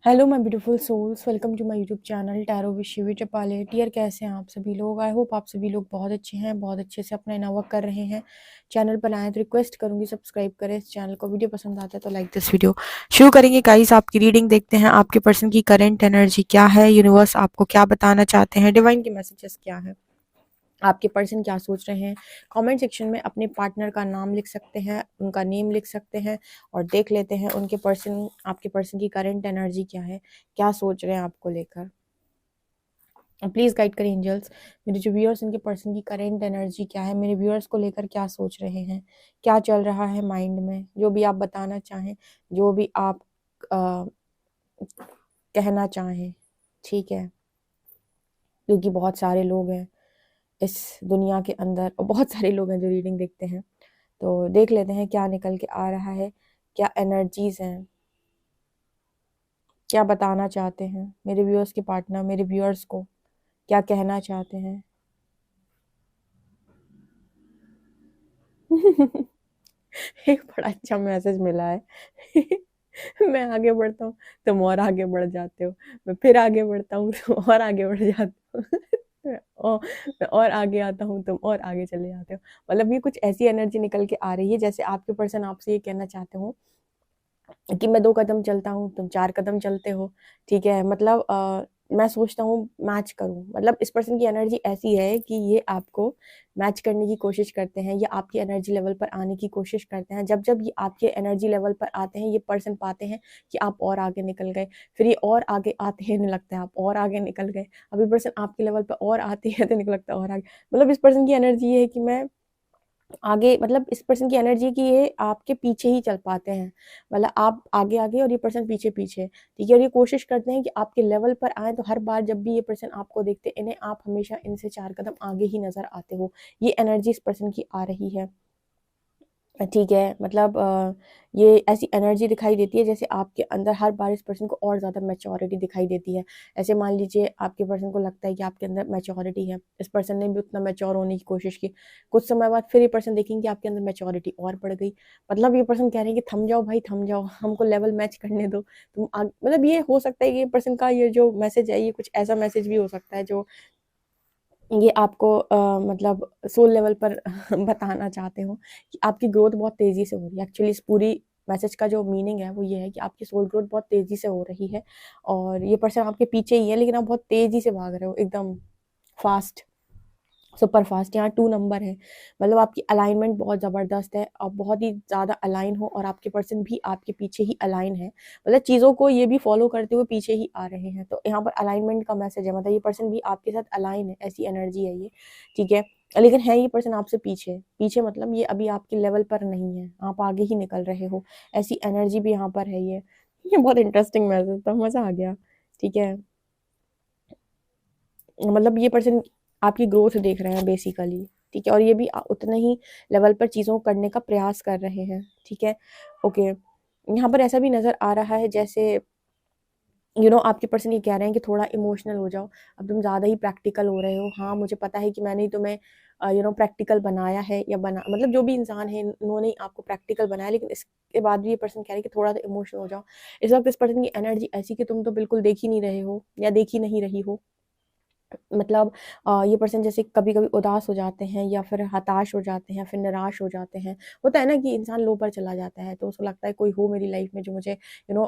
Hello my beautiful souls, welcome to my YouTube channel tarot with Shivi Tapale. Dear, कैसे हैं आप सभी लोग? आई होप आप सभी लोग बहुत अच्छे हैं, बहुत अच्छे से अपना इनर वर्क कर रहे हैं। चैनल पर आए तो रिक्वेस्ट करूंगी सब्सक्राइब करें इस चैनल को। वीडियो पसंद आता है तो लाइक दिस वीडियो। शुरू करेंगे गाइस आपकी रीडिंग। देखते हैं आपके पर्सन की करंट एनर्जी क्या है, यूनिवर्स आपको क्या बताना चाहते हैं, डिवाइन के मैसेजेस क्या है, आपके पर्सन क्या सोच रहे हैं। कमेंट सेक्शन में अपने पार्टनर का नाम लिख सकते हैं, उनका नेम लिख सकते हैं और देख लेते हैं उनके पर्सन, आपके पर्सन की करंट एनर्जी क्या है, क्या सोच रहे हैं आपको लेकर। प्लीज़ गाइड करें एंजल्स, मेरे जो व्यूअर्स, इनके पर्सन की करंट एनर्जी क्या है, मेरे व्यूअर्स को लेकर क्या सोच रहे हैं, क्या चल रहा है माइंड में, जो भी आप बताना चाहें, जो भी आप कहना चाहें। ठीक है, क्योंकि बहुत सारे लोग हैं इस दुनिया के अंदर और बहुत सारे लोग हैं जो रीडिंग देखते हैं। तो देख लेते हैं क्या निकल के आ रहा है, क्या एनर्जीज हैं, क्या बताना चाहते हैं मेरे व्यूअर्स के पार्टनर, मेरे व्यूअर्स को क्या कहना चाहते हैं। एक बड़ा अच्छा मैसेज मिला है। मैं आगे बढ़ता हूँ, तुम और आगे बढ़ जाते हो। मैं फिर आगे बढ़ता हूँ, तुम और आगे बढ़ जाते हो। मैं और आगे आता हूँ, तुम और आगे चले जाते हो। मतलब ये कुछ ऐसी एनर्जी निकल के आ रही है जैसे आपके पर्सन आपसे ये कहना चाहते हो कि मैं 2 कदम चलता हूँ, तुम 4 कदम चलते हो। ठीक है, मतलब मैं सोचता हूँ मैच करूँ। मतलब इस पर्सन की एनर्जी ऐसी है कि ये आपको मैच करने की कोशिश करते हैं या आपकी एनर्जी लेवल पर आने की कोशिश करते हैं। जब-जब ये आपके एनर्जी लेवल पर आते हैं, ये पर्सन पाते हैं कि आप और आगे निकल गए, फिर ये और आगे आते हैं, इन्हें लगता है आप और आगे निकल गए। अब ये पर्सन आपके लेवल पर और आती है तो इन्हें लगता है और आगे। मतलब इस पर्सन की एनर्जी ये है कि मैं आगे, मतलब इस पर्सन की एनर्जी की ये आपके पीछे ही चल पाते हैं। मतलब आप आगे आगे और ये पर्सन पीछे पीछे। ठीक है, और ये कोशिश करते हैं कि आपके लेवल पर आए। तो हर बार जब भी ये पर्सन आपको देखते हैं, इन्हें आप हमेशा इनसे 4 कदम आगे ही नजर आते हो। ये एनर्जी इस पर्सन की आ रही है। ठीक है, मतलब ये ऐसी एनर्जी दिखाई देती है जैसे आपके अंदर हर बार इस पर्सन को और ज़्यादा मैच्योरिटी दिखाई देती है। ऐसे मान लीजिए आपके पर्सन को लगता है कि आपके अंदर मैच्योरिटी है, इस पर्सन ने भी उतना मैच्योर होने की कोशिश की। कुछ समय बाद फिर ये पर्सन देखेंगे कि आपके अंदर मैच्योरिटी और बढ़ गई। मतलब ये पर्सन कह रहे हैं कि थम जाओ भाई, थम जाओ, हमको लेवल मैच करने दो। तुम आग मतलब ये हो सकता है कि ये पर्सन का ये जो मैसेज है, ये कुछ ऐसा मैसेज भी हो सकता है जो ये आपको मतलब सोल लेवल पर बताना चाहते हो कि आपकी ग्रोथ बहुत तेज़ी से हो रही है। एक्चुअली इस पूरी मैसेज का जो मीनिंग है वो ये है कि आपकी सोल ग्रोथ बहुत तेज़ी से हो रही है और ये पर्सन आपके पीछे ही है, लेकिन आप बहुत तेज़ी से भाग रहे हो, एकदम फास्ट, सुपर फास्ट। यहाँ 2 नंबर है, मतलब आपकी अलाइनमेंट बहुत ज़बरदस्त है। आप बहुत ही ज़्यादा अलाइन हो और आपके पर्सन भी आपके पीछे ही अलाइन है। मतलब चीज़ों को ये भी फॉलो करते हुए पीछे ही आ रहे हैं। तो यहाँ पर अलाइनमेंट का मैसेज है, मतलब ये पर्सन भी आपके साथ अलाइन है, ऐसी एनर्जी है ये। ठीक है, लेकिन है ये पर्सन आपसे पीछे। पीछे मतलब ये अभी आपके लेवल पर नहीं है, आप आगे ही निकल रहे हो, ऐसी एनर्जी भी यहाँ पर है ये बहुत इंटरेस्टिंग मैसेज था, मज़ा आ गया। ठीक है, मतलब ये पर्सन आपकी ग्रोथ देख रहे हैं बेसिकली। ठीक है, और ये भी उतने ही लेवल पर चीज़ों को करने का प्रयास कर रहे हैं। ठीक है, ओके। यहाँ पर ऐसा भी नज़र आ रहा है जैसे आपके पर्सन ये कह रहे हैं कि थोड़ा इमोशनल हो जाओ, अब तुम ज़्यादा ही प्रैक्टिकल हो रहे हो। हाँ, मुझे पता है कि मैंने ही तुम्हें प्रैक्टिकल बनाया है, या बना मतलब जो भी इंसान है उन्होंने ही आपको प्रैक्टिकल बनाया, लेकिन इसके बाद भी ये पर्सन कह रहे हैं कि थोड़ा सा इमोशनल हो जाओ। इस वक्त इस पर्सन की एनर्जी ऐसी कि तुम तो बिल्कुल देख ही नहीं रहे हो या देख ही नहीं रही हो। मतलब ये पर्सन जैसे कभी-कभी उदास हो जाते हैं या फिर हताश हो जाते हैं, फिर निराश हो जाते हैं। होता है ना कि इंसान लो पर चला जाता है, तो उसको लगता है कोई हो मेरी लाइफ में जो मुझे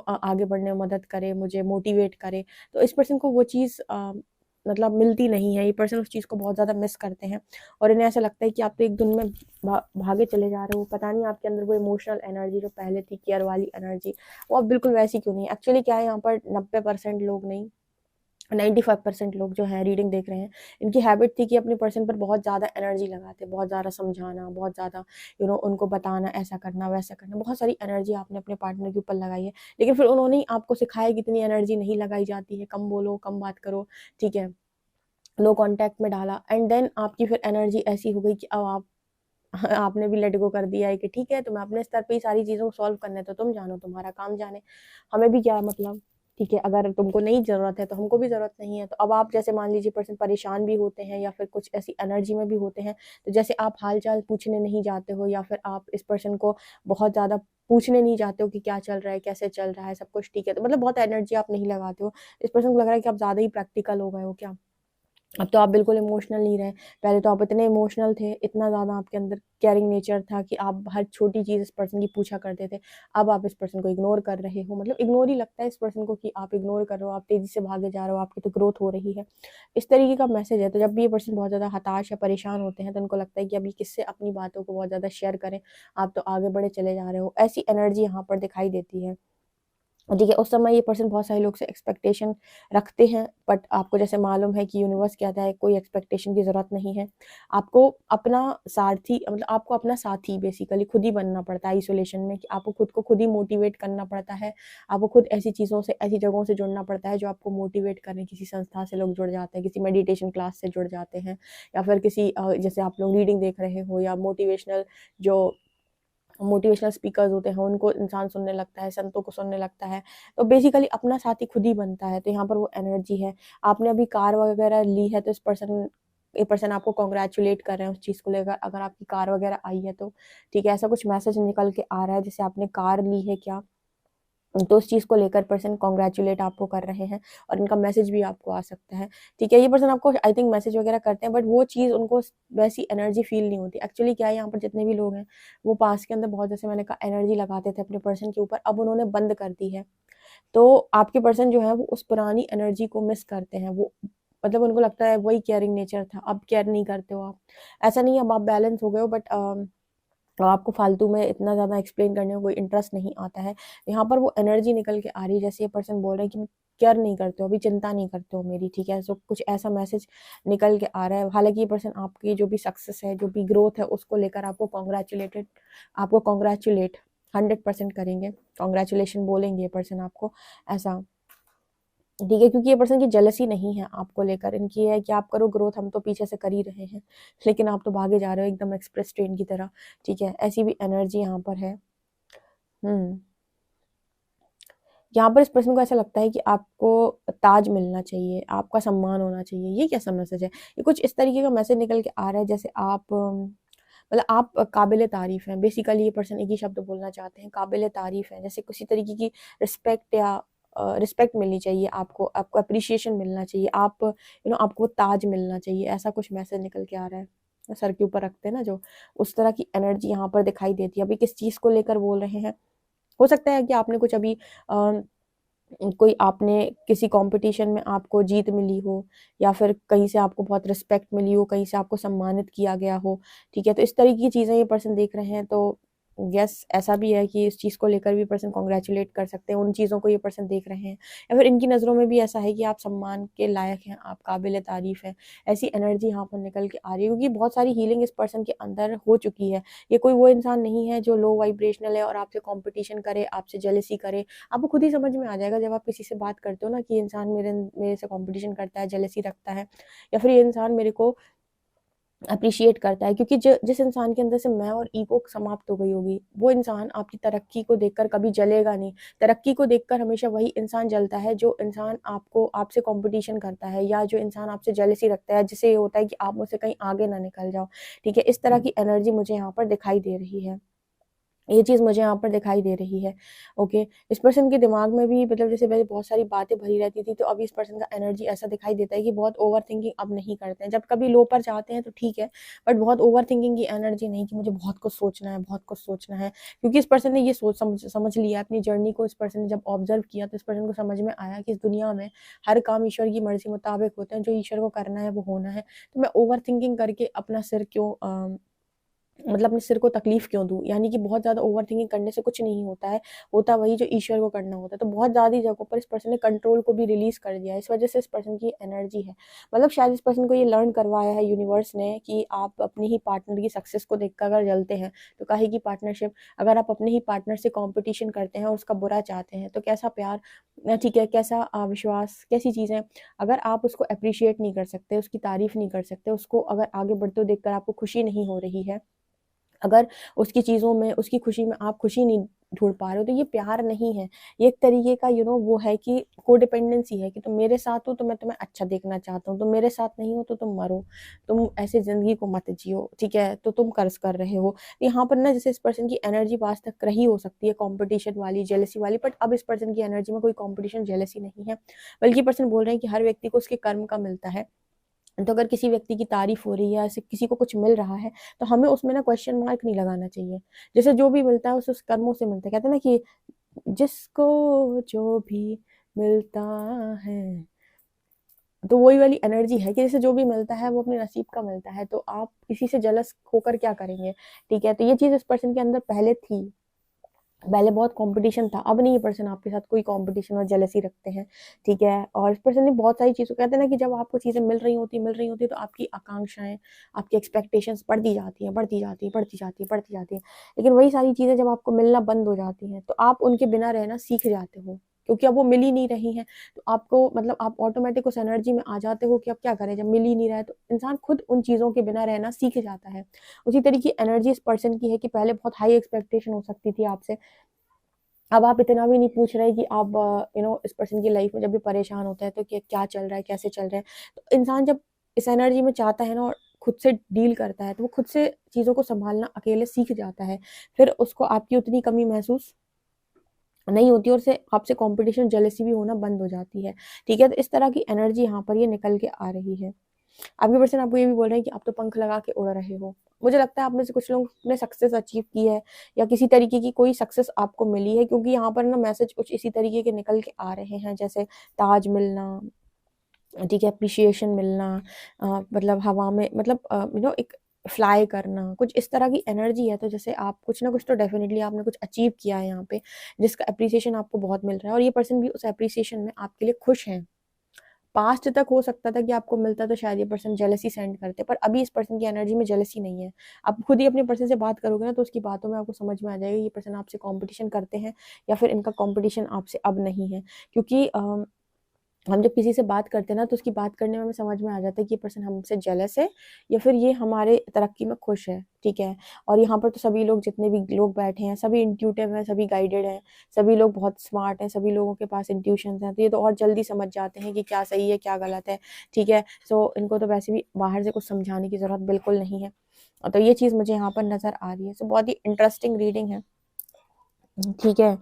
आगे बढ़ने में मदद करे, मुझे मोटिवेट करे। तो इस पर्सन को वो चीज़ मतलब मिलती नहीं है। ये पर्सन उस चीज़ को बहुत ज़्यादा मिस करते हैं और इन्हें ऐसा लगता है कि आप तो एक धुन में भागे चले जा रहे हो। पता नहीं आपके अंदर वो इमोशनल एनर्जी जो पहले थी, केयर वाली एनर्जी, वो अब बिल्कुल वैसी क्यों नहीं है। एक्चुअली क्या है, यहाँ पर 90% लोग नहीं, 95% लोग जो हैं रीडिंग देख रहे हैं, इनकी हैबिट थी कि अपने पर्सन पर बहुत ज़्यादा एनर्जी लगाते, बहुत ज़्यादा समझाना, बहुत ज़्यादा उनको बताना, ऐसा करना वैसा करना, बहुत सारी एनर्जी आपने अपने पार्टनर के ऊपर लगाई है। लेकिन फिर उन्होंने ही आपको सिखाया कि इतनी एनर्जी नहीं लगाई जाती है, कम बोलो, कम बात करो। ठीक है, लो कॉन्टैक्ट में डाला एंड देन आपकी फिर एनर्जी ऐसी हो गई कि अब आप आपने भी लेट गो कर दिया है कि ठीक है, तुम्हें अपने स्तर पे ही सारी चीज़ों को सॉल्व करना है तो तुम जानो, तुम्हारा काम जाने, हमें भी क्या मतलब। ठीक है, अगर तुमको नहीं ज़रूरत है तो हमको भी ज़रूरत नहीं है। तो अब आप जैसे मान लीजिए पर्सन परेशान भी होते हैं या फिर कुछ ऐसी एनर्जी में भी होते हैं, तो जैसे आप हाल-चाल पूछने नहीं जाते हो या फिर आप इस पर्सन को बहुत ज़्यादा पूछने नहीं जाते हो कि क्या चल रहा है, कैसे चल रहा है, सब कुछ ठीक है। तो मतलब बहुत एनर्जी आप नहीं लगाते हो। इस पर्सन को लग रहा है कि आप ज़्यादा ही प्रैक्टिकल हो गए हो क्या? अब तो आप बिल्कुल इमोशनल नहीं रहे। पहले तो आप इतने इमोशनल थे, इतना ज़्यादा आपके अंदर केयरिंग नेचर था कि आप हर छोटी चीज़ इस पर्सन की पूछा करते थे। अब आप इस पर्सन को इग्नोर कर रहे हो, मतलब इग्नोर ही लगता है इस पर्सन को कि आप इग्नोर कर रहे हो, आप तेज़ी से भागे जा रहे हो, आपकी तो ग्रोथ हो रही है। इस तरीके का मैसेज है। तो जब भी ये पर्सन बहुत ज़्यादा हताश या परेशान होते हैं, तो उनको लगता है कि अभी किससे अपनी बातों को बहुत ज़्यादा शेयर करें, आप तो आगे बढ़े चले जा रहे हो। ऐसी एनर्जी यहाँ पर दिखाई देती है। ठीक है, उस समय ये पर्सन बहुत सारे लोग से एक्सपेक्टेशन रखते हैं, बट आपको जैसे मालूम है कि यूनिवर्स कहता है कोई एक्सपेक्टेशन की ज़रूरत नहीं है। आपको अपना सारथी मतलब आपको अपना साथी बेसिकली खुद ही बनना पड़ता है आइसोलेशन में, कि आपको खुद को खुद ही मोटिवेट करना पड़ता है। आपको खुद ऐसी चीज़ों से, ऐसी जगहों से जुड़ना पड़ता है जो आपको मोटिवेट करें। किसी संस्था से लोग जुड़ जाते हैं, किसी मेडिटेशन क्लास से जुड़ जाते हैं, या फिर किसी जैसे आप लोग रीडिंग देख रहे हो, या जो मोटिवेशनल स्पीकर्स होते हैं उनको इंसान सुनने लगता है, संतों को सुनने लगता है। तो बेसिकली अपना साथी खुद ही बनता है। तो यहाँ पर वो एनर्जी है। आपने अभी कार वगैरह ली है तो ये पर्सन आपको कांग्रेचुलेट कर रहे हैं उस चीज़ को लेकर, अगर आपकी कार वगैरह आई है तो। ठीक है, ऐसा कुछ मैसेज निकल के आ रहा है जैसे आपने कार ली है क्या, तो उस चीज़ को लेकर पर्सन कांग्रेचुलेट आपको कर रहे हैं, और इनका मैसेज भी आपको आ सकता है। ठीक है, ये पर्सन आपको आई थिंक मैसेज वगैरह करते हैं, बट वो चीज़ उनको वैसी एनर्जी फील नहीं होती। एक्चुअली क्या है, यहाँ पर जितने भी लोग हैं वो पास के अंदर बहुत, जैसे मैंने कहा, एनर्जी लगाते थे अपने पर्सन के ऊपर, अब उन्होंने बंद कर दी है। तो आपके पर्सन जो है वो उस पुरानी एनर्जी को मिस करते हैं। वो मतलब उनको लगता है वही केयरिंग नेचर था, अब केयर नहीं करते हो आप। ऐसा नहीं है अब आप बैलेंस हो गए हो, बट तो आपको फालतू में इतना ज़्यादा एक्सप्लेन करने में कोई इंटरेस्ट नहीं आता है। यहाँ पर वो एनर्जी निकल के आ रही है, जैसे ये पर्सन बोल रहे हैं कि केयर नहीं करते हो, अभी चिंता नहीं करते हो मेरी, ठीक है? सो कुछ ऐसा मैसेज निकल के आ रहा है। हालाँकि ये पर्सन आपकी जो भी सक्सेस है, जो भी ग्रोथ है, उसको लेकर आपको कांग्रेचुलेट 100% करेंगे। कांग्रेचुलेशन बोलेंगे ये पर्सन आपको, ऐसा। ठीक है, क्योंकि ये पर्सन की जेलसी नहीं है आपको लेकर, इनकी है कि आप करो ग्रोथ, हम तो पीछे से कर ही रहे हैं, लेकिन आप तो भागे जा रहे हो एकदम एक्सप्रेस ट्रेन की तरह। ठीक है, ऐसी भी एनर्जी यहाँ पर है। यहाँ पर इस पर्सन को ऐसा लगता है कि आपको ताज मिलना चाहिए, आपका सम्मान होना चाहिए। ये कैसा मैसेज है? ये कुछ इस तरीके का मैसेज निकल के आ रहा है जैसे आप मतलब आप काबिल तारीफ़ हैं। बेसिकली ये पर्सन एक ही शब्द बोलना चाहते हैं, काबिल तारीफ़ हैं। जैसे किसी तरीके की रिस्पेक्ट या रिस्पेक्ट मिलनी चाहिए आपको, आपको एप्रिसिएशन मिलना चाहिए, आप आपको ताज मिलना चाहिए, ऐसा कुछ मैसेज निकल के आ रहा है। सर के ऊपर रखते हैं ना जो, उस तरह की एनर्जी यहाँ पर दिखाई देती है। अभी किस चीज़ को लेकर बोल रहे हैं? हो सकता है कि आपने कुछ अभी अ, कोई आपने किसी कंपटीशन में आपको जीत मिली हो, या फिर कहीं से आपको बहुत रिस्पेक्ट मिली हो, कहीं से आपको सम्मानित किया गया हो, ठीक है? तो इस तरह की चीज़ें ये पर्सन देख रहे हैं, तो यस, ऐसा भी है कि इस चीज़ को लेकर भी पर्सन कांग्रेचुलेट कर सकते हैं, उन चीज़ों को ये पर्सन देख रहे हैं, या फिर इनकी नज़रों में भी ऐसा है कि आप सम्मान के लायक हैं, आप काबिल तारीफ़ हैं। ऐसी एनर्जी यहाँ पर निकल के आ रही है, क्योंकि बहुत सारी हीलिंग इस पर्सन के अंदर हो चुकी है। ये कोई वो इंसान नहीं है जो लो वाइब्रेशनल है और आपसे कॉम्पिटिशन करे, आपसे जेलसी करे। आपको खुद ही समझ में आ जाएगा जब आप किसी से बात करते हो ना, कि ये इंसान मेरे से कंपटीशन करता है, जेलसी रखता है, या फिर ये इंसान मेरे को एप्रिशिएट करता है, क्योंकि जिस इंसान के अंदर से मैं और ईगो समाप्त हो गई होगी, वो इंसान आपकी तरक्की को देखकर कभी जलेगा नहीं। तरक्की को देखकर हमेशा वही इंसान जलता है जो इंसान आपसे कंपटीशन करता है, या जो इंसान आपसे जेलसी रखता है, जिसे ये होता है कि आप मुझसे कहीं आगे ना निकल जाओ। ठीक है, इस तरह की एनर्जी मुझे यहाँ पर दिखाई दे रही है। ये चीज़ मुझे यहाँ पर दिखाई दे रही है। ओके, इस पर्सन के दिमाग में भी मतलब जैसे पहले बहुत सारी बातें भरी रहती थी, तो अभी इस पर्सन का एनर्जी ऐसा दिखाई देता है कि बहुत ओवरथिंकिंग अब नहीं करते हैं। जब कभी लो पर जाते हैं तो ठीक है, बट बहुत ओवरथिंकिंग की एनर्जी नहीं, कि मुझे बहुत कुछ सोचना है, बहुत कुछ सोचना है। क्योंकि इस पर्सन ने ये सोच समझ लिया अपनी जर्नी को। इस पर्सन ने जब ऑब्जर्व किया, तो इस पर्सन को समझ में आया कि इस दुनिया में हर काम ईश्वर की मर्ज़ी मुताबिक होते हैं, जो ईश्वर को करना है वो होना है। तो मैं ओवरथिंकिंग करके अपना सिर क्यों मतलब अपने सिर को तकलीफ क्यों दूँ? यानी कि बहुत ज़्यादा ओवरथिंकिंग करने से कुछ नहीं होता है, होता वही जो ईश्वर को करना होता है। तो बहुत ज़्यादा जगहों पर इस पर्सन ने कंट्रोल को भी रिलीज़ कर दिया है, इस वजह से इस पर्सन की एनर्जी है। मतलब शायद इस पर्सन को ये लर्न करवाया है यूनिवर्स ने कि आप अपने ही पार्टनर की सक्सेस को देखकर अगर जलते हैं, तो काहे की पार्टनरशिप। अगर आप अपने ही पार्टनर से कॉम्पिटिशन करते हैं और उसका बुरा चाहते हैं, तो कैसा प्यार ठीक है, कैसा विश्वास, कैसी चीज़ें। अगर आप उसको एप्रिशिएट नहीं कर सकते, उसकी तारीफ़ नहीं कर सकते, उसको अगर आगे बढ़ते हुए देखकर आपको खुशी नहीं हो रही है, अगर उसकी चीज़ों में, उसकी खुशी में आप खुशी नहीं ढूंढ पा रहे हो, तो ये प्यार नहीं है। ये एक तरीके का वो है कि कोडिपेंडेंसी है कि तुम मेरे साथ हो तो मैं तुम्हें अच्छा देखना चाहता हूँ, तुम मेरे साथ नहीं हो तो तुम मरो, तुम ऐसे जिंदगी को मत जियो, ठीक है, तो तुम कर्ज कर रहे हो। यहाँ पर ना जैसे इस पर्सन की एनर्जी पास तक रही हो सकती है कंपटीशन वाली, जेलसी वाली, बट अब इस पर्सन की एनर्जी में कोई कंपटीशन जेलसी नहीं है, बल्कि पर्सन बोल रहे हैं कि हर व्यक्ति को उसके कर्म का मिलता है। तो अगर किसी व्यक्ति की तारीफ हो रही है, ऐसे किसी को कुछ मिल रहा है, तो हमें उसमें ना क्वेश्चन मार्क नहीं लगाना चाहिए। जैसे जो भी मिलता है उस कर्मों से मिलता है। कहते हैं ना कि जिसको जो भी मिलता है, तो वही वाली एनर्जी है कि जैसे जो भी मिलता है वो अपने नसीब का मिलता है, तो आप किसी से जलस होकर क्या करेंगे, ठीक है। तो ये चीज इस पर्सन के अंदर पहले थी, पहले बहुत कंपटीशन था, अब नहीं ये पर्सन आपके साथ कोई कंपटीशन और जेलसी रखते हैं, ठीक है। और इस पर्सन ने बहुत सारी चीज़ों, कहते हैं ना कि जब आपको चीज़ें मिल रही होती तो आपकी आकांक्षाएं, आपकी एक्सपेक्टेशंस बढ़ती जाती हैं, बढ़ती जाती है, बढ़ती जाती है, बढ़ती जाती है। लेकिन वही सारी चीज़ें जब आपको मिलना बंद हो जाती हैं तो आप उनके बिना रहना सीख जाते हो, क्योंकि अब वो मिल ही नहीं रही हैं। तो आपको मतलब आप ऑटोमेटिक उस एनर्जी में आ जाते हो कि अब क्या करें, जब मिल ही नहीं रहा है तो इंसान खुद उन चीज़ों के बिना रहना सीख जाता है। उसी तरीके की एनर्जी इस पर्सन की है कि पहले बहुत हाई एक्सपेक्टेशन हो सकती थी आपसे, अब आप इतना भी नहीं पूछ रहे कि आप इस पर्सन की लाइफ में जब भी परेशान होता है तो क्या चल रहा है, कैसे चल रहा है। तो इंसान जब इस एनर्जी में चाहता है ना और खुद से डील करता है, तो वो खुद से चीज़ों को संभालना अकेले सीख जाता है। फिर उसको आपकी उतनी कमी महसूस नहीं होती और से आपसे कंपटीशन जेलसी भी होना बंद हो जाती है, ठीक है। तो इस तरह की एनर्जी यहाँ पर ये निकल के आ रही है। आपके पर्सन आपको ये भी बोल रहे हैं कि आप तो पंख लगा के उड़ रहे हो। मुझे लगता है आप में से कुछ लोग ने सक्सेस अचीव की है या किसी तरीके की कोई सक्सेस आपको मिली है, क्योंकि यहाँ पर ना मैसेज कुछ इसी तरीके के निकल के आ रहे हैं, जैसे ताज मिलना, ठीक है, अप्रिशिएशन मिलना, मतलब हवा में, मतलब एक फ्लाई करना, कुछ इस तरह की एनर्जी है। तो जैसे आप कुछ ना कुछ तो डेफिनेटली आपने कुछ अचीव किया है यहाँ पे, जिसका अप्रिसिएशन आपको बहुत मिल रहा है, और ये पर्सन भी उस अप्रिसिएशन में आपके लिए खुश हैं। पास्ट तक हो सकता था कि आपको मिलता तो शायद ये पर्सन जेलसी सेंड करते, पर अभी इस पर्सन की एनर्जी में जेलसी नहीं है। आप खुद ही अपने पर्सन से बात करोगे ना तो उसकी बातों में आपको समझ में आ जाएगा ये पर्सन आपसे कंपटीशन करते हैं या फिर इनका कंपटीशन आपसे अब नहीं है। क्योंकि हम जब किसी से बात करते हैं ना तो उसकी बात करने में हमें समझ में आ जाता है कि ये पर्सन हमसे जेलस है या फिर ये हमारे तरक्की में खुश है, ठीक है। और यहाँ पर तो सभी लोग, जितने भी लोग बैठे हैं, सभी इंट्यूटिव हैं, सभी गाइडेड हैं, सभी लोग बहुत स्मार्ट हैं, सभी लोगों के पास इंट्यूशंस हैं, तो ये तो और जल्दी समझ जाते हैं कि क्या सही है क्या गलत है, ठीक है। सो इनको तो वैसे भी बाहर से कुछ समझाने की ज़रूरत बिल्कुल नहीं है। तो ये चीज़ मुझे यहाँ पर नज़र आ रही है। सो बहुत ही इंटरेस्टिंग रीडिंग है, ठीक है।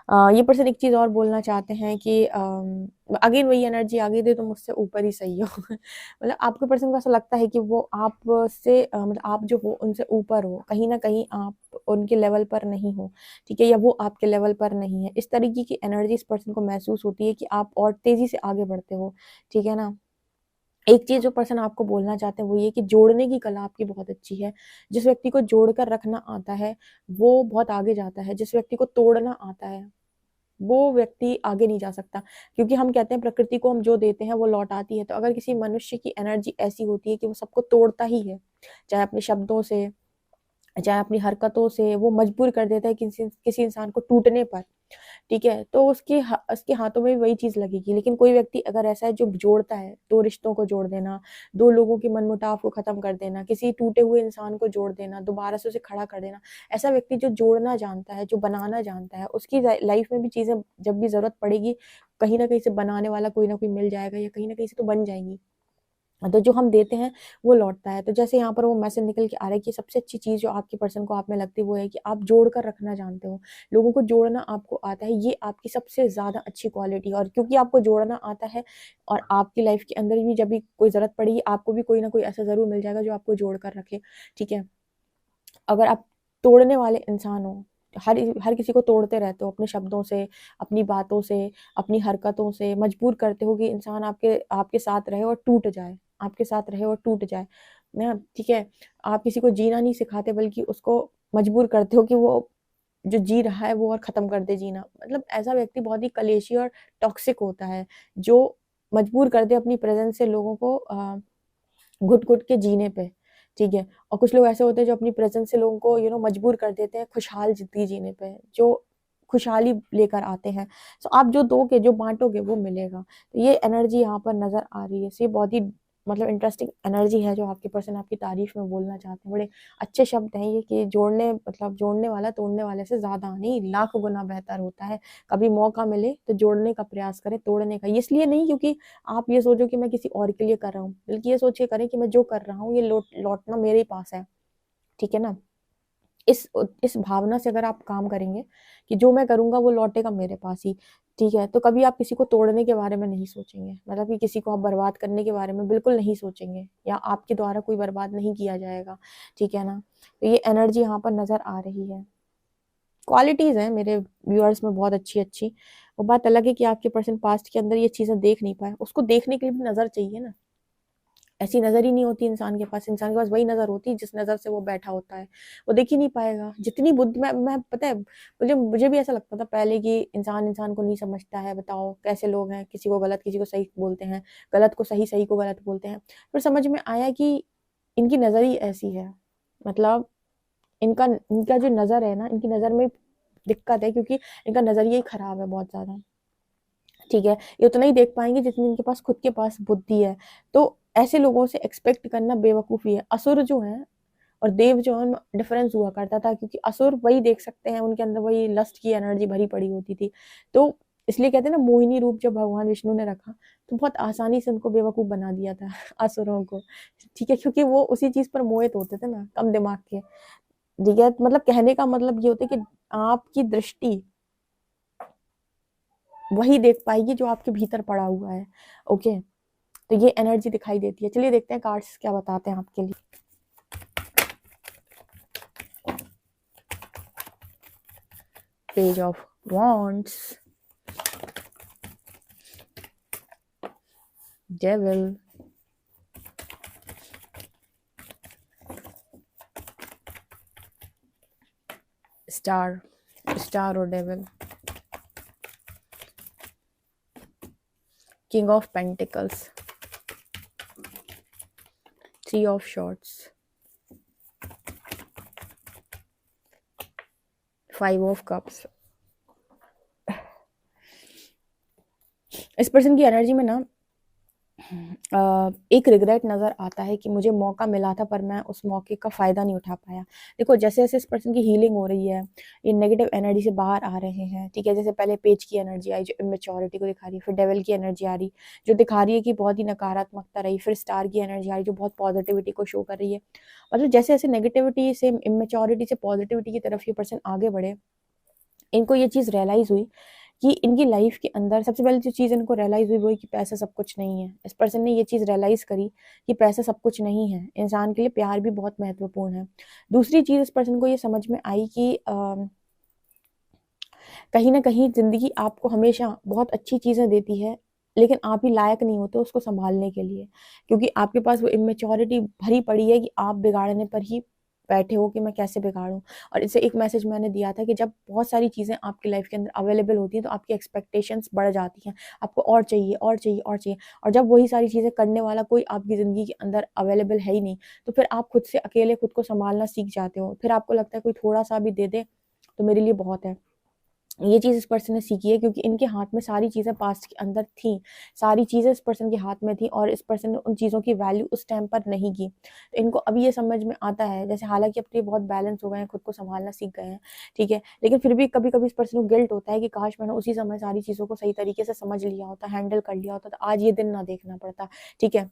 ये पर्सन एक चीज़ और बोलना चाहते हैं कि अगेन वही एनर्जी आ गई थी, तो मुझसे ऊपर ही सही हो। मतलब आपके पर्सन को ऐसा लगता है कि वो आपसे मतलब आप जो हो उनसे ऊपर हो, कहीं ना कहीं आप उनके लेवल पर नहीं हो, ठीक है, या वो आपके लेवल पर नहीं है। इस तरीके की एनर्जी इस पर्सन को महसूस होती है कि आप और तेजी से आगे बढ़ते हो, ठीक है ना। एक चीज जो पर्सन आपको बोलना चाहते हैं वो ये कि जोड़ने की कला आपकी बहुत अच्छी है। जिस व्यक्ति को जोड़कर रखना आता है वो बहुत आगे जाता है, जिस व्यक्ति को तोड़ना आता है वो व्यक्ति आगे नहीं जा सकता। क्योंकि हम कहते हैं प्रकृति को हम जो देते हैं वो लौट आती है। तो अगर किसी मनुष्य की एनर्जी ऐसी होती है कि वो सबको तोड़ता ही है, चाहे अपने शब्दों से, चाहे अपनी हरकतों से, वो मजबूर कर देता है किसी किसी इंसान को टूटने पर, ठीक है, तो उसके हाथों में भी वही चीज लगेगी। लेकिन कोई व्यक्ति अगर ऐसा है जो जोड़ता है, दो रिश्तों को जोड़ देना, दो लोगों के मनमुटाव को खत्म कर देना, किसी टूटे हुए इंसान को जोड़ देना, दोबारा से उसे खड़ा कर देना, ऐसा व्यक्ति जो जोड़ना जानता है, जो बनाना जानता है, उसकी लाइफ में भी चीजें जब भी जरूरत पड़ेगी कहीं ना कहीं से बनाने वाला कोई ना कोई मिल जाएगा या कहीं ना कहीं से तो बन जाएंगी। तो जो हम देते हैं वो लौटता है। तो जैसे यहाँ पर वो मैसेज निकल के आ रहा है कि सबसे अच्छी चीज़ जो आपकी पर्सन को आप में लगती है वो है कि आप जोड़ कर रखना जानते हो, लोगों को जोड़ना आपको आता है, ये आपकी सबसे ज़्यादा अच्छी क्वालिटी है। और क्योंकि आपको जोड़ना आता है और आपकी लाइफ के अंदर भी जब भी कोई ज़रूरत पड़ेगी आपको भी कोई ना कोई ऐसा ज़रूर मिल जाएगा जो आपको जोड़ कर रखे, ठीक है। अगर आप तोड़ने वाले इंसान हो, हर हर किसी को तोड़ते रहते हो अपने शब्दों से, अपनी बातों से, अपनी हरकतों से, मजबूर करते हो कि इंसान आपके आपके साथ रहे और टूट जाए, आपके साथ रहे और टूट जाए ना, ठीक है। आप किसी को जीना नहीं सिखाते बल्कि उसको मजबूर करते हो कि वो जो जी रहा है वो और खत्म कर दे जीना। मतलब ऐसा व्यक्ति बहुत ही कलेशी और टॉक्सिक होता है जो मजबूर कर दे अपनी प्रेजेंस से लोगों को घुट घुट के जीने पे, ठीक है। और कुछ लोग ऐसे होते हैं जो अपनी प्रेजेंस से लोगों को मजबूर कर देते हैं खुशहाल जिंदगी जीने पे, जो खुशहाली लेकर आते हैं। सो आप जो दोगे, जो बांटोगे वो मिलेगा। तो ये एनर्जी यहाँ पर नजर आ रही है। सो ये बहुत ही मतलब इंटरेस्टिंग एनर्जी है जो आपके पर्सन आपकी तारीफ में बोलना चाहते हैं। बड़े अच्छे शब्द हैं ये कि जोड़ने वाला तोड़ने वाले से ज़्यादा नहीं, लाख गुना बेहतर होता है। कभी मौका मिले तो जोड़ने का प्रयास करें, तोड़ने का इसलिए नहीं क्योंकि आप ये सोचो कि मैं किसी और के लिए कर रहा हूँ, बल्कि ये सोचिए करें कि मैं जो कर रहा हूँ ये लौटना मेरे ही पास है, ठीक है ना। इस भावना से अगर आप काम करेंगे कि जो मैं करूँगा वो लौटेगा मेरे पास ही, ठीक है, तो कभी आप किसी को तोड़ने के बारे में नहीं सोचेंगे, मतलब कि किसी को आप बर्बाद करने के बारे में बिल्कुल नहीं सोचेंगे, या आपके द्वारा कोई बर्बाद नहीं किया जाएगा, ठीक है ना। तो ये एनर्जी यहाँ पर नज़र आ रही है। क्वालिटीज़ हैं मेरे व्यूअर्स में बहुत अच्छी-अच्छी। वो बात अलग है कि आपके पर्सन पास्ट के अंदर ये चीज़ें देख नहीं पाए, उसको देखने के लिए भी नज़र चाहिए ना। ऐसी नज़र ही नहीं होती इंसान के पास वही नज़र होती है जिस नज़र से वो बैठा होता है, वो देख ही नहीं पाएगा। जितनी बुद्धि मैं पता है, मुझे भी ऐसा लगता था पहले कि इंसान को नहीं समझता है, बताओ कैसे लोग हैं, किसी को गलत किसी को सही बोलते हैं, गलत को सही, सही को गलत बोलते हैं। फिर समझ में आया कि इनकी नज़र ही ऐसी है, मतलब इनका इनका जो नज़र है ना, इनकी नज़र में दिक्कत है क्योंकि इनका नज़रिया ही खराब है बहुत ज़्यादा, ठीक है। ये उतना ही देख पाएँगे जितनी इनके पास खुद के पास बुद्धि है। तो ऐसे लोगों से एक्सपेक्ट करना बेवकूफ़ी है। असुर जो हैं और देव जो हैं उनमें डिफ़रेंस हुआ करता था क्योंकि असुर वही देख सकते हैं, उनके अंदर वही लस्ट की एनर्जी भरी पड़ी होती थी। तो इसलिए कहते हैं ना, मोहिनी रूप जब भगवान विष्णु ने रखा तो बहुत आसानी से उनको बेवकूफ़ बना दिया था असुरों को, ठीक है, क्योंकि वो उसी चीज़ पर मोहित होते थे ना, कम दिमाग के, ठीक है। मतलब कहने का मतलब ये होता है कि आपकी दृष्टि वही देख पाएगी जो आपके भीतर पड़ा हुआ है, ओके। तो ये एनर्जी दिखाई देती है। चलिए देखते हैं कार्ड्स क्या बताते हैं आपके लिए। Page of wands, devil, star और devil, king of pentacles, three of swords, five of cups. इस पर्सन की एनर्जी में ना एक रिग्रेट नज़र आता है कि मुझे मौका मिला था पर मैं उस मौके का फ़ायदा नहीं उठा पाया। देखो जैसे-जैसे इस पर्सन की हीलिंग हो रही है, ये नेगेटिव एनर्जी से बाहर आ रहे हैं, ठीक है? जैसे पहले पेज की एनर्जी आई जो इमैच्योरिटी को दिखा रही है, फिर डेविल की एनर्जी आ रही, जो दिखा रही है कि बहुत ही नकारात्मकता रही, फिर स्टार की एनर्जी आ रही जो बहुत पॉजिटिविटी को शो कर रही है। मतलब जैसे-जैसे नेगेटिविटी से इमैच्योरिटी से पॉजिटिविटी की तरफ ये पर्सन आगे बढ़े, इनको ये चीज़ रियलाइज़ हुई कि इनकी लाइफ के अंदर सबसे पहली जो चीज़ इनको रियलाइज़ हुई वो है कि पैसा सब कुछ नहीं है। इस पर्सन ने ये चीज़ रियलाइज़ करी कि पैसा सब कुछ नहीं है, इंसान के लिए प्यार भी बहुत महत्वपूर्ण है। दूसरी चीज़ इस पर्सन को ये समझ में आई कि कहीं न कहीं ज़िंदगी आपको हमेशा बहुत अच्छी चीज़ें देती है, लेकिन आप ही लायक नहीं होते उसको सँभालने के लिए, क्योंकि आपके पास वो इमैच्योरिटी भरी पड़ी है कि आप बिगाड़ने पर ही बैठे हो कि मैं कैसे बिगाड़ूँ। और इससे एक मैसेज मैंने दिया था कि जब बहुत सारी चीज़ें आपकी लाइफ़ के अंदर अवेलेबल होती हैं, तो आपकी एक्सपेक्टेशंस बढ़ जाती हैं। आपको और चाहिए, और चाहिए, और चाहिए, और जब वही सारी चीज़ें करने वाला कोई आपकी ज़िंदगी के अंदर अवेलेबल है ही नहीं, तो फिर आप खुद से अकेले खुद को सँभालना सीख जाते हो। फिर आपको लगता है कोई थोड़ा-सा भी दे दे, तो मेरे लिए बहुत है। ये चीज़ इस पर्सन ने सीखी है क्योंकि इनके हाथ में सारी चीज़ें पास्ट के अंदर थीं। सारी चीज़ें इस पर्सन के हाथ में थी और इस पर्सन ने उन चीज़ों की वैल्यू उस टाइम पर नहीं की। तो इनको अभी ये समझ में आता है, जैसे हालाँकि अब तो ये बहुत बैलेंस हो गए हैं, खुद को सँभालना सीख गए हैं, ठीक है। लेकिन फिर भी कभी-कभी इस पर्सन को गिल्ट होता है कि काश मैंने उसी समय सारी चीज़ों को सही तरीके से समझ लिया होता, हैंडल कर लिया होता, तो आज ये दिन ना देखना पड़ता, ठीक है।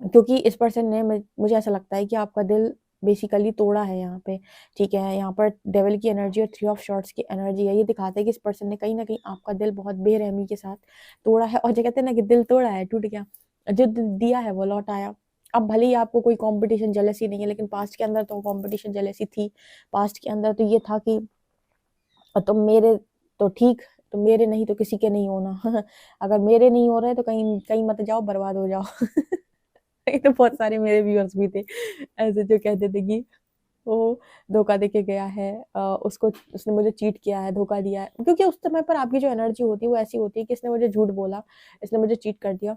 क्योंकि इस पर्सन ने मुझे ऐसा लगता है कि आपका दिल बेसिकली तोड़ा है यहाँ पे, ठीक है। यहाँ पर डेविल की एनर्जी और थ्री ऑफ शॉर्ट्स की एनर्जी है। ये दिखाता है कि इस पर्सन ने कहीं न कहीं आपका दिल बहुत बेरहमी के साथ तोड़ा है, और जो कहते हैं ना कि दिल तोड़ा है, टूट गया। जो दिया है वो लौट आया। अब भले ही आपको कोई कॉम्पिटिशन, जेलसी नहीं है, लेकिन पास्ट के अंदर तो कॉम्पिटिशन, जेलसी थी। पास्ट के अंदर तो ये था कि तुम मेरे तो ठीक, तुम मेरे नहीं तो किसी के नहीं होना। अगर मेरे नहीं हो रहे तो कहीं कहीं मत जाओ, बर्बाद हो जाओ। ये तो बहुत सारे मेरे व्यूअर्स भी थे ऐसे जो कहते थे कि वो धोखा देके गया है, उसको उसने मुझे चीट किया है, धोखा दिया है, क्योंकि उस समय पर आपकी जो एनर्जी होती है वो ऐसी होती है कि इसने मुझे झूठ बोला, इसने मुझे चीट कर दिया।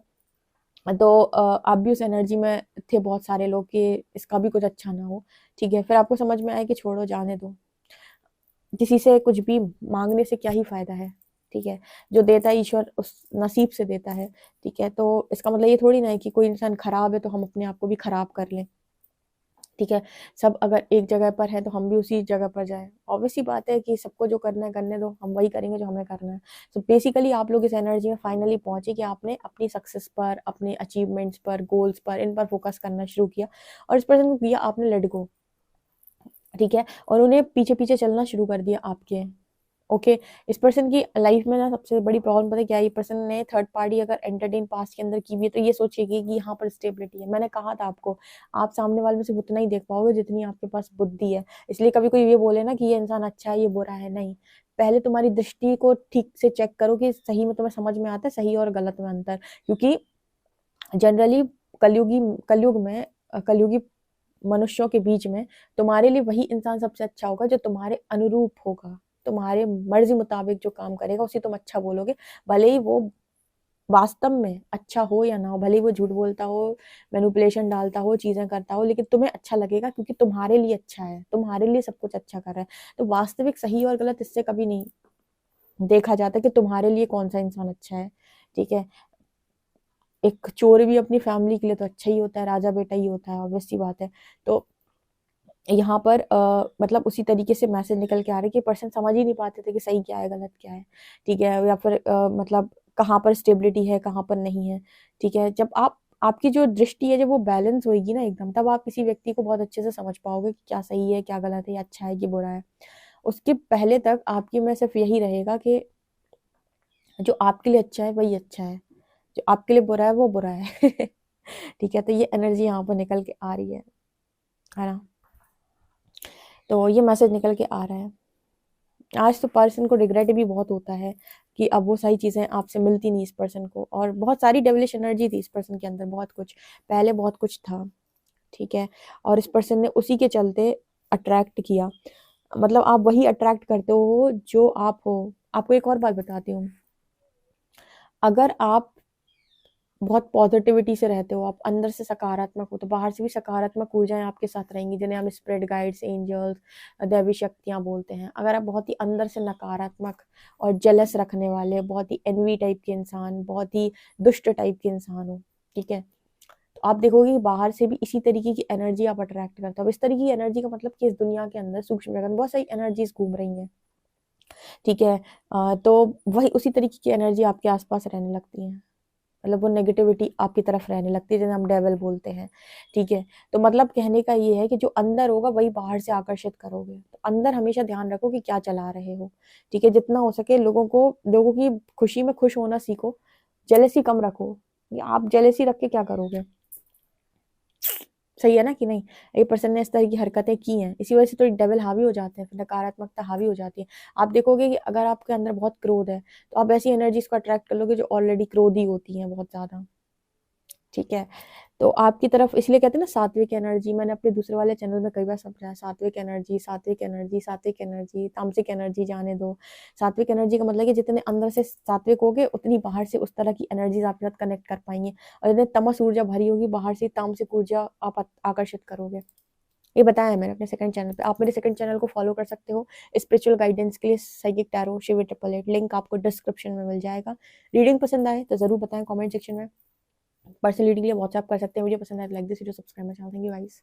तो आप भी उस एनर्जी में थे बहुत सारे लोग कि इसका भी कुछ अच्छा ना हो, ठीक है। फिर आपको समझ में आया कि छोड़ो, जाने दो, किसी से कुछ भी मांगने से क्या ही फायदा है, ठीक है, जो देता है ईश्वर उस नसीब से देता है, ठीक है। तो इसका मतलब ये थोड़ी ना है कि कोई इंसान खराब है तो हम अपने आप को भी खराब कर लें, ठीक है। सब अगर एक जगह पर है तो हम भी उसी जगह पर जाएं, ऑब्वियस सी बात है कि सबको जो करना है करने दो, हम वही करेंगे जो हमें करना है। तो बेसिकली आप लोग इस एनर्जी में फाइनली पहुंचे कि आपने अपनी सक्सेस पर, अपने अचीवमेंट्स पर, गोल्स पर, इन पर फोकस करना शुरू किया और इस पर्सन को किया आपने लेट गो, ठीक है, और उन्हें पीछे पीछे चलना शुरू कर दिया आपके। ओके, इस पर्सन की लाइफ में ना सबसे बड़ी प्रॉब्लम पता है क्या है, ये पर्सन ने थर्ड पार्टी अगर एंटरटेन पास्ट के अंदर की भी है तो ये सोचेगी कि यहाँ पर स्टेबिलिटी है। मैंने कहा था आपको, आप सामने वाले में सिर्फ उतना ही देख पाओगे जितनी आपके पास बुद्धि है। इसलिए कभी कोई ये बोले ना कि ये इंसान अच्छा है, ये बुरा है, नहीं, पहले तुम्हारी दृष्टि को ठीक से चेक करो कि सही में तुम्हें समझ में आता है सही और गलत में अंतर। क्योंकि जनरली कलयुगी कलयुग में कलयुगी मनुष्यों के बीच में तुम्हारे लिए वही इंसान सबसे अच्छा होगा जो तुम्हारे अनुरूप होगा, तुम्हारे मर्जी मुताबिक जो काम करेगा उसे तुम अच्छा बोलोगे, भले ही वो वास्तव में अच्छा हो या ना हो, भले ही वो झूठ बोलता हो, मैनिपुलेशन डालता हो, चीजें करता हो, लेकिन तुम्हें अच्छा लगेगा क्योंकि तुम्हारे लिए अच्छा है, तुम्हारे लिए सब कुछ अच्छा कर रहा है। तो वास्तविक सही और गलत इससे कभी नहीं देखा जाता कि तुम्हारे लिए कौन सा इंसान अच्छा है, ठीक है। एक चोर भी अपनी फैमिली के लिए तो अच्छा ही होता है, राजा बेटा ही होता है, ऑब्वियस सी बात है। तो यहाँ पर मतलब उसी तरीके से मैसेज निकल के आ रहे कि पर्सन समझ ही नहीं पाते थे कि सही क्या है गलत क्या है, ठीक है, या फिर मतलब कहाँ पर स्टेबिलिटी है कहाँ पर नहीं है, ठीक है। जब आप आपकी जो दृष्टि है जब वो बैलेंस होगी ना एकदम, तब आप किसी व्यक्ति को बहुत अच्छे से समझ पाओगे कि क्या सही है क्या गलत है, अच्छा है कि बुरा है। उसके पहले तक आपकी में सिर्फ यही रहेगा कि जो आपके लिए अच्छा है वही अच्छा है, जो आपके लिए बुरा है वो बुरा है ठीक है। तो ये एनर्जी यहाँ पर निकल के आ रही है ना। तो ये मैसेज निकल के आ रहा है। आज तो पर्सन को रिग्रेट भी बहुत होता है कि अब वो सारी चीज़ें आपसे मिलती नहीं इस पर्सन को, और बहुत सारी डेविलिश एनर्जी थी इस पर्सन के अंदर, बहुत कुछ पहले बहुत कुछ था, ठीक है। और इस पर्सन ने उसी के चलते अट्रैक्ट किया, मतलब आप वही अट्रैक्ट करते हो जो आप हो। आपको एक और बात बताती हूँ, अगर आप बहुत पॉजिटिविटी से रहते हो, आप अंदर से सकारात्मक हो, तो बाहर से भी सकारात्मक ऊर्जाएं आपके साथ रहेंगी, जिन्हें हम स्पिरिट गाइड्स, एंजल्स, दैवी शक्तियां बोलते हैं। अगर आप बहुत ही अंदर से नकारात्मक और जेलस रखने वाले, बहुत ही एनवी टाइप के इंसान, बहुत ही दुष्ट टाइप के इंसान हो, ठीक है, तो आप देखोगे कि बाहर से भी इसी तरीके की एनर्जी आप अट्रैक्ट करते हो। अब इस तरीके की एनर्जी का मतलब कि इस दुनिया के अंदर सूक्ष्म जगत में बहुत सारी एनर्जीज घूम रही हैं, ठीक है। तो वही उसी तरीके की एनर्जी आपके आसपास रहने लगती है, मतलब वो नेगेटिविटी आपकी तरफ रहने लगती है, जिन्हें हम डेविल बोलते हैं, ठीक है। तो मतलब कहने का ये है कि जो अंदर होगा वही बाहर से आकर्षित करोगे। तो अंदर हमेशा ध्यान रखो कि क्या चला रहे हो, ठीक है। जितना हो सके लोगों की खुशी में खुश होना सीखो, जेलेसी कम रखो। ये आप जेलेसी रख के क्या करोगे, सही है ना कि नहीं। एक पर्सन ने इस तरह की हरकतें की हैं, इसी वजह से तो डेविल हावी हो जाते हैं, फिर नकारात्मकता हावी हो जाती है। आप देखोगे कि अगर आपके अंदर बहुत क्रोध है तो आप ऐसी एनर्जीज को अट्रैक्ट कर लोगे जो ऑलरेडी क्रोधी होती हैं बहुत ज्यादा, ठीक है। तो आपकी तरफ इसलिए कहते हैं ना सात्विक एनर्जी, मैंने अपने दूसरे वाले चैनल में कई बार समझाया, सात्विक एनर्जी, सात्विक एनर्जी, सात्विक एनर्जी, तामसिक एनर्जी जाने दो। सात्विक एनर्जी का मतलब कि जितने अंदर से सात्विक होगे उतनी बाहर से उस तरह की एनर्जीज आपके साथ कनेक्ट कर पाएंगे, और जितने तमस ऊर्जा भरी होगी बाहर से तामसिक ऊर्जा आप आकर्षित करोगे। ये बताया है मैंने अपने सेकंड चैनल पे, आप मेरे सेकंड चैनल को फॉलो कर सकते हो स्पिरिचुअल गाइडेंस के लिए, साइकिक टैरो शिव 888, लिंक आपको डिस्क्रिप्शन में मिल जाएगा। रीडिंग पसंद आए तो जरूर बताएं कमेंट सेक्शन में, पर्सनल रीडिंग के लिए व्हाट्सएप कर सकते हैं। वीडियो पसंद आए तो like this video, subscribe my channel. Thank you guys.